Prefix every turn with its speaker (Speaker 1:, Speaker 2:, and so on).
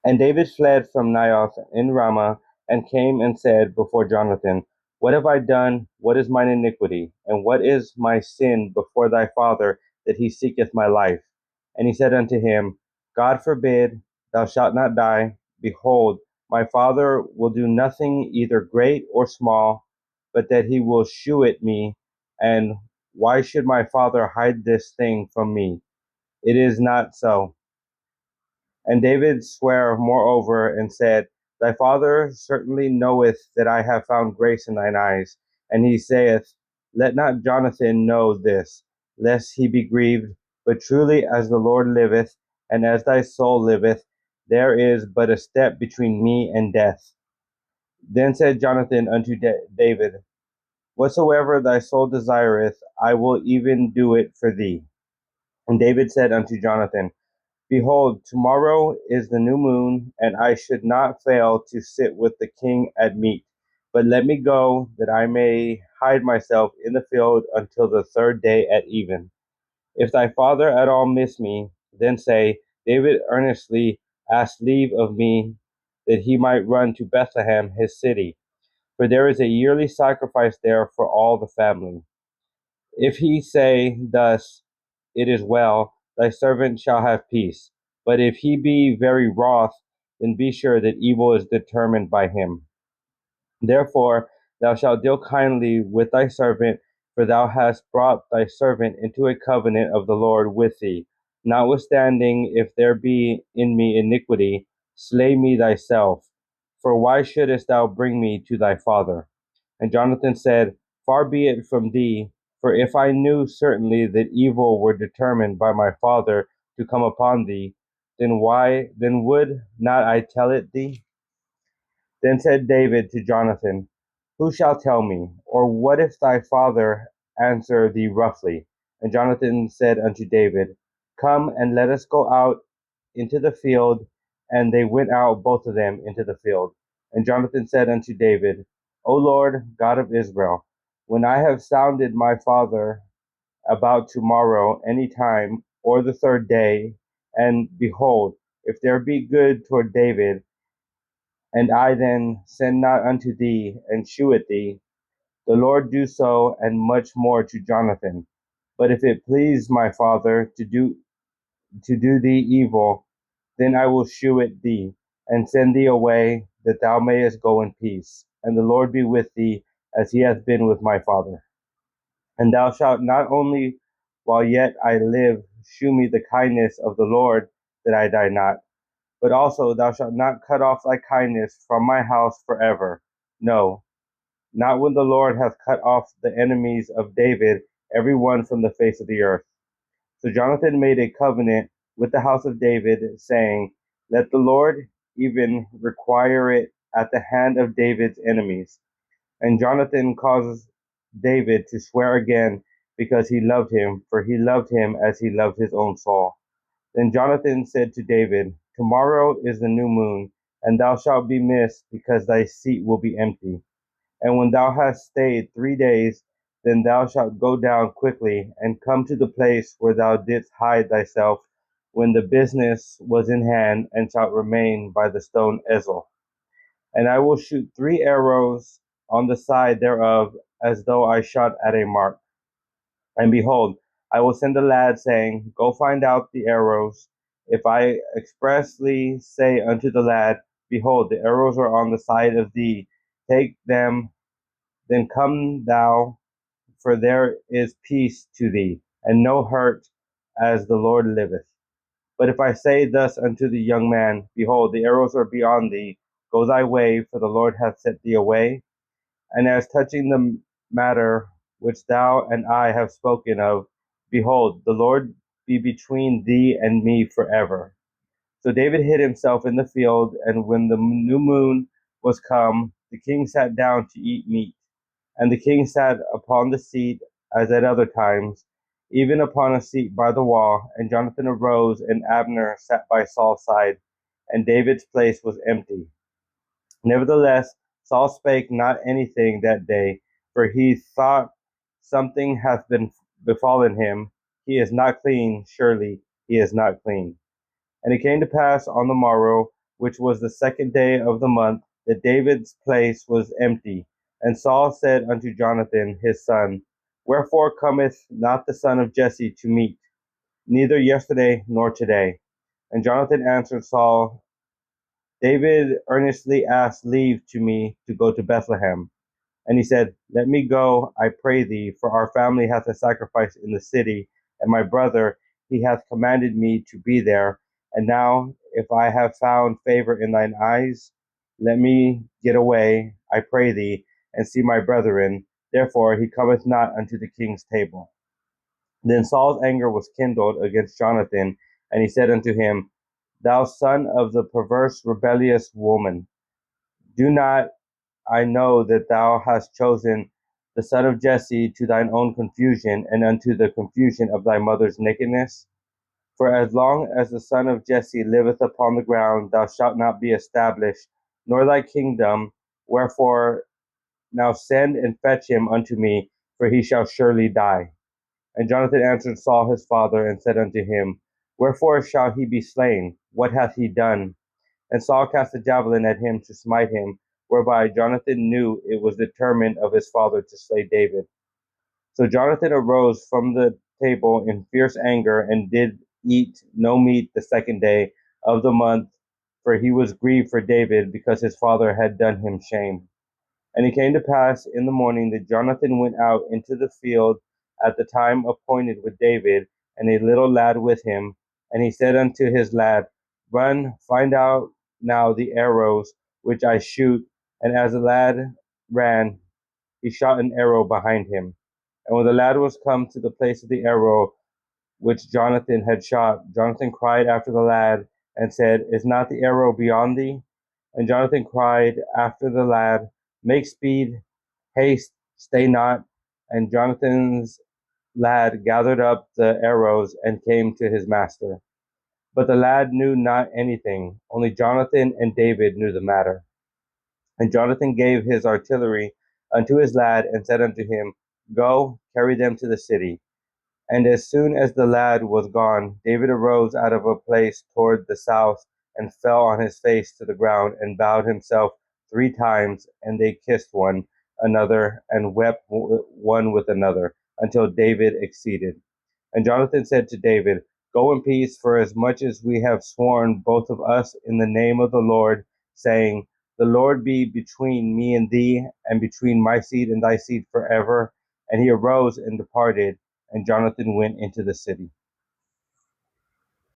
Speaker 1: And David fled from Naioth in Ramah, and came and said before Jonathan, What have I done? What is mine iniquity? And what is my sin before thy father, that he seeketh my life? And he said unto him, God forbid, thou shalt not die. Behold, my father will do nothing either great or small, but that he will shew it me. And why should my father hide this thing from me? It is not so. And David sware moreover, and said, Thy father certainly knoweth that I have found grace in thine eyes. And he saith, Let not Jonathan know this, lest he be grieved. But truly as the Lord liveth, and as thy soul liveth, there is but a step between me and death. Then said Jonathan unto David, Whatsoever thy soul desireth, I will even do it for thee. And David said unto Jonathan, Behold, tomorrow is the new moon, and I should not fail to sit with the king at meat. But let me go, that I may hide myself in the field until the third day at even. If thy father at all miss me, then say, David earnestly asked leave of me, that he might run to Bethlehem his city. For there is a yearly sacrifice there for all the family. If he say thus, It is well, thy servant shall have peace. But if he be very wroth, then be sure that evil is determined by him. Therefore thou shalt deal kindly with thy servant, for thou hast brought thy servant into a covenant of the Lord with thee. Notwithstanding, if there be in me iniquity, slay me thyself. For why shouldest thou bring me to thy father? And Jonathan said, Far be it from thee, for if I knew certainly that evil were determined by my father to come upon thee, then would not I tell it thee? Then said David to Jonathan, Who shall tell me? Or what if thy father answer thee roughly? And Jonathan said unto David, Come and let us go out into the field. And they went out both of them into the field. And Jonathan said unto David, O Lord, God of Israel, when I have sounded my father about tomorrow any time, or the third day, and behold, if there be good toward David, and I then send not unto thee, and shew it thee, the Lord do so, and much more to Jonathan. But if it please my father to do thee evil, then I will shew it thee, and send thee away, that thou mayest go in peace. And the Lord be with thee, as he hath been with my father. And thou shalt not only while yet I live shew me the kindness of the Lord, that I die not, but also thou shalt not cut off thy kindness from my house forever. No, not when the Lord hath cut off the enemies of David, every one from the face of the earth. So Jonathan made a covenant with the house of David, saying, Let the Lord even require it at the hand of David's enemies. And Jonathan caused David to swear again, because he loved him, for he loved him as he loved his own soul. Then Jonathan said to David, Tomorrow is the new moon, and thou shalt be missed, because thy seat will be empty. And when thou hast stayed 3 days, then thou shalt go down quickly, and come to the place where thou didst hide thyself when the business was in hand, and shalt remain by the stone Ezel. And I will shoot 3 arrows on the side thereof, as though I shot at a mark. And behold, I will send a lad, saying, Go find out the arrows. If I expressly say unto the lad, Behold, the arrows are on the side of thee, take them, then come thou, for there is peace to thee, and no hurt, as the Lord liveth. But if I say thus unto the young man, Behold, the arrows are beyond thee, go thy way, for the Lord hath sent thee away. And as touching the matter which thou and I have spoken of, behold, the Lord be between thee and me forever. So David hid himself in the field, and when the new moon was come, the king sat down to eat meat. And the king sat upon the seat, as at other times, even upon a seat by the wall. And Jonathan arose, and Abner sat by Saul's side, and David's place was empty. Nevertheless, Saul spake not anything that day, for he thought, Something hath been befallen him. He is not clean, surely he is not clean. And it came to pass on the morrow, which was the second day of the month, that David's place was empty. And Saul said unto Jonathan his son, Wherefore cometh not the son of Jesse to meet, neither yesterday nor today? And Jonathan answered Saul, David earnestly asked leave to me to go to Bethlehem. And he said, Let me go, I pray thee, for our family hath a sacrifice in the city, and my brother, he hath commanded me to be there. And now, if I have found favor in thine eyes, let me get away, I pray thee, and see my brethren. Therefore he cometh not unto the king's table. Then Saul's anger was kindled against Jonathan, and he said unto him, Thou son of the perverse, rebellious woman, do not I know that thou hast chosen the son of Jesse to thine own confusion, and unto the confusion of thy mother's nakedness? For as long as the son of Jesse liveth upon the ground, thou shalt not be established, nor thy kingdom. Wherefore now send and fetch him unto me, for he shall surely die. And Jonathan answered Saul his father, and said unto him, Wherefore shall he be slain? What hath he done? And Saul cast a javelin at him to smite him, whereby Jonathan knew it was determined of his father to slay David. So Jonathan arose from the table in fierce anger, and did eat no meat the second day of the month, for he was grieved for David, because his father had done him shame. And it came to pass in the morning that Jonathan went out into the field at the time appointed with David, and a little lad with him. And he said unto his lad, Run, find out now the arrows which I shoot. And as the lad ran, he shot an arrow behind him. And when the lad was come to the place of the arrow which Jonathan had shot, Jonathan cried after the lad, and said, Is not the arrow beyond thee? And Jonathan cried after the lad, Make speed, haste, stay not. And Jonathan's lad gathered up the arrows and came to his master. But the lad knew not anything, only Jonathan and David knew the matter. And Jonathan gave his artillery unto his lad, and said unto him, Go, carry them to the city. And as soon as the lad was gone, David arose out of a place toward the south, and fell on his face to the ground, and bowed himself 3 times. And they kissed one another, and wept one with another, until David exceeded. And Jonathan said to David, Go in peace, for as much as we have sworn, both of us, in the name of the Lord, saying, The Lord be between me and thee, and between my seed and thy seed forever. And he arose and departed, and Jonathan went into the city.